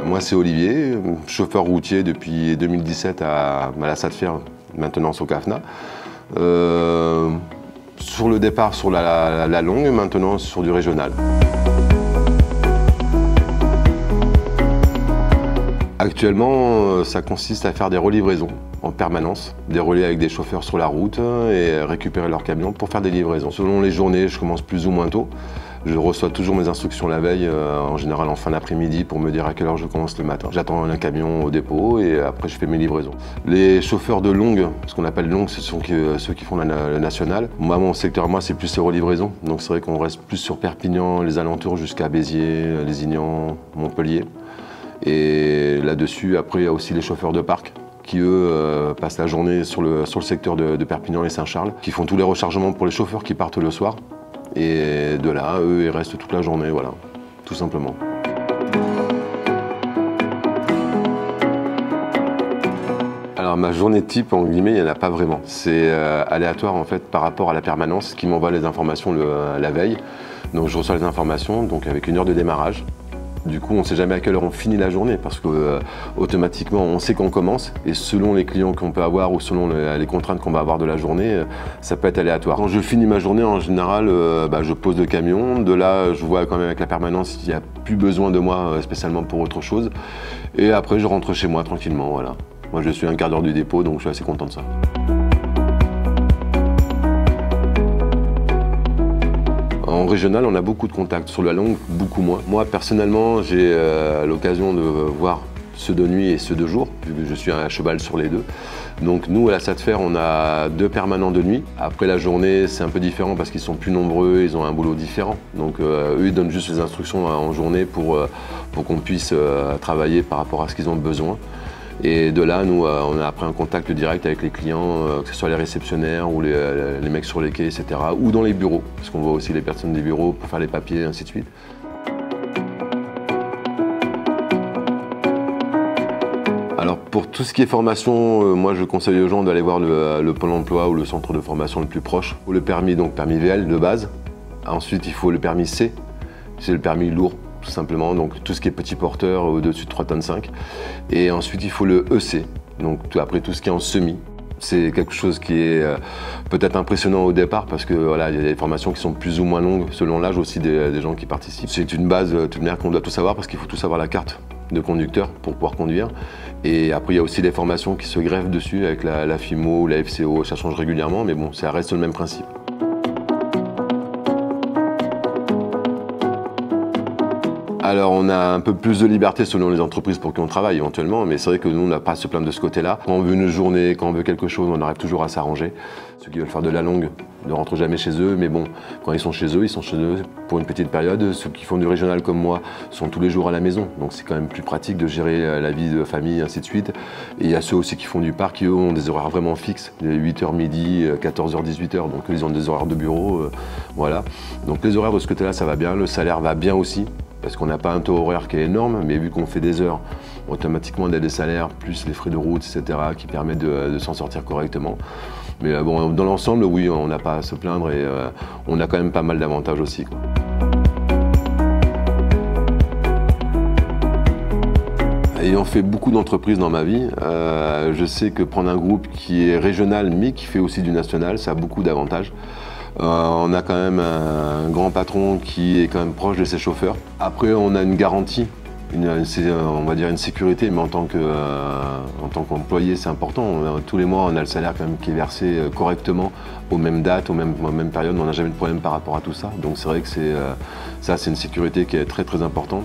Moi c'est Olivier, chauffeur routier depuis 2017 à la SATFER, maintenance au CAFNA. Sur le départ sur la longue, maintenant sur du régional. Actuellement, ça consiste à faire des relivraisons en permanence, des relais avec des chauffeurs sur la route et récupérer leurs camions pour faire des livraisons. Selon les journées, je commence plus ou moins tôt. Je reçois toujours mes instructions la veille, en général en fin d'après-midi, pour me dire à quelle heure je commence le matin. J'attends un camion au dépôt et après je fais mes livraisons. Les chauffeurs de longue, ce qu'on appelle longue, ce sont ceux qui font le national. Moi, mon secteur, c'est plus les relivraisons. Donc c'est vrai qu'on reste plus sur Perpignan, les alentours jusqu'à Béziers, Lézignan, Montpellier. Et là-dessus, après, il y a aussi les chauffeurs de parc qui, eux, passent la journée sur le secteur de Perpignan et Saint-Charles, qui font tous les rechargements pour les chauffeurs qui partent le soir. Et de là, eux, ils restent toute la journée, voilà, tout simplement. Alors ma journée type, en guillemets, il n'y en a pas vraiment. C'est aléatoire en fait par rapport à la permanence qui m'envoie les informations la veille. Donc je reçois les informations donc avec une heure de démarrage. Du coup, on ne sait jamais à quelle heure on finit la journée parce que automatiquement, on sait qu'on commence et selon les clients qu'on peut avoir ou selon les contraintes qu'on va avoir de la journée, ça peut être aléatoire. Quand je finis ma journée, en général, je pose le camion. De là, je vois quand même avec la permanence s'il n'y a plus besoin de moi spécialement pour autre chose. Et après, je rentre chez moi tranquillement. Voilà. Moi, je suis à un quart d'heure du dépôt, donc je suis assez content de ça. En régional, on a beaucoup de contacts. Sur la longue, beaucoup moins. Moi, personnellement, j'ai l'occasion de voir ceux de nuit et ceux de jour, vu que je suis à cheval sur les deux. Donc nous, à la SATFER, on a 2 permanents de nuit. Après la journée, c'est un peu différent parce qu'ils sont plus nombreux, ils ont un boulot différent. Donc eux, ils donnent juste les instructions en journée pour qu'on puisse travailler par rapport à ce qu'ils ont besoin. Et de là, nous, on a après un contact direct avec les clients, que ce soit les réceptionnaires ou les mecs sur les quais, etc. Ou dans les bureaux, parce qu'on voit aussi les personnes des bureaux pour faire les papiers, et ainsi de suite. Alors pour tout ce qui est formation, moi je conseille aux gens d'aller voir le Pôle emploi ou le centre de formation le plus proche. Le permis, donc permis VL de base. Ensuite, il faut le permis C, c'est le permis lourd. Tout simplement, donc tout ce qui est petit porteur au-dessus de 3,5 tonnes. Et ensuite, il faut le EC, donc après tout ce qui est en semi. C'est quelque chose qui est peut-être impressionnant au départ parce que voilà, il y a des formations qui sont plus ou moins longues selon l'âge aussi des gens qui participent. C'est une base toute manière qu'on doit tout savoir parce qu'il faut tout savoir la carte de conducteur pour pouvoir conduire. Et après, il y a aussi des formations qui se greffent dessus avec la FIMO ou la FCO, ça change régulièrement, mais bon, ça reste le même principe. Alors on a un peu plus de liberté selon les entreprises pour qui on travaille éventuellement, mais c'est vrai que nous on n'a pas à se plaindre de ce côté-là. Quand on veut une journée, quand on veut quelque chose, on arrive toujours à s'arranger. Ceux qui veulent faire de la longue ne rentrent jamais chez eux, mais bon, quand ils sont chez eux pour une petite période. Ceux qui font du régional comme moi sont tous les jours à la maison, donc c'est quand même plus pratique de gérer la vie de famille, ainsi de suite. Et il y a ceux aussi qui font du parc, qui eux ont des horaires vraiment fixes, 8h midi, 14h, 18h, donc eux ils ont des horaires de bureau, voilà. Donc les horaires de ce côté-là ça va bien, le salaire va bien aussi. Parce qu'on n'a pas un taux horaire qui est énorme, mais vu qu'on fait des heures, automatiquement on a des salaires, plus les frais de route, etc., qui permettent de s'en sortir correctement. Mais bon, dans l'ensemble, oui, on n'a pas à se plaindre et on a quand même pas mal d'avantages aussi, quoi. Ayant fait beaucoup d'entreprises dans ma vie, je sais que prendre un groupe qui est régional mais qui fait aussi du national, ça a beaucoup d'avantages. On a quand même un grand patron qui est quand même proche de ses chauffeurs. Après, on a une garantie, on va dire une sécurité, mais en tant qu'employé, c'est important. Tous les mois, on a le salaire quand même qui est versé correctement aux mêmes dates, aux mêmes périodes. On n'a jamais de problème par rapport à tout ça. Donc c'est vrai que ça, c'est une sécurité qui est très très importante.